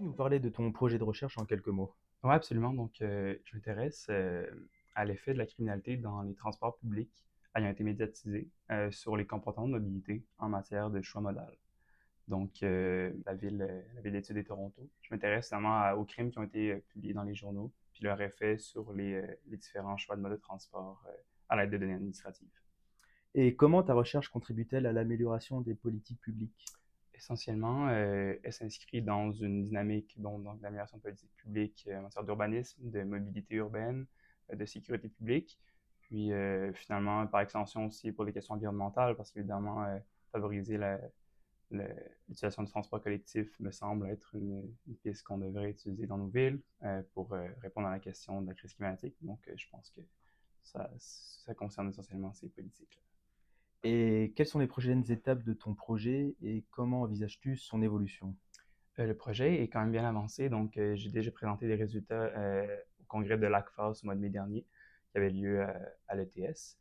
nous parler de ton projet de recherche en quelques mots? Oui, absolument. Donc, je m'intéresse à l'effet de la criminalité dans les transports publics ayant été médiatisés sur les comportements de mobilité en matière de choix modal. Donc, la ville d'études de Toronto. Je m'intéresse notamment aux crimes qui ont été publiés dans les journaux, puis leur effet sur les différents choix de mode de transport à l'aide de données administratives. Et comment ta recherche contribue-t-elle à l'amélioration des politiques publiques? Essentiellement, elle s'inscrit dans une dynamique donc, d'amélioration de politique publique en matière d'urbanisme, de mobilité urbaine, de sécurité publique, puis finalement, par extension aussi pour les questions environnementales, parce qu'évidemment, favoriser l'utilisation du transport collectif me semble être une piste qu'on devrait utiliser dans nos villes pour répondre à la question de la crise climatique. Donc, je pense que ça concerne essentiellement ces politiques-là. Et quelles sont les prochaines étapes de ton projet et comment envisages-tu son évolution? Le projet est quand même bien avancé, donc j'ai déjà présenté les résultats au congrès de l'ACFAS au mois de mai dernier, qui avait lieu à l'ETS.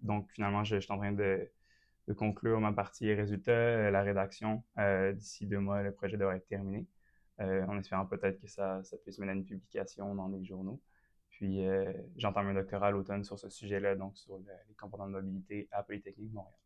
Donc finalement, je suis en train de conclure ma partie résultats, la rédaction. D'ici 2 mois, le projet devrait être terminé, en espérant peut-être que ça puisse mener à une publication dans des journaux. Puis j'entame un doctorat à l'automne sur ce sujet-là, donc sur les comportements de mobilité à Polytechnique de Montréal.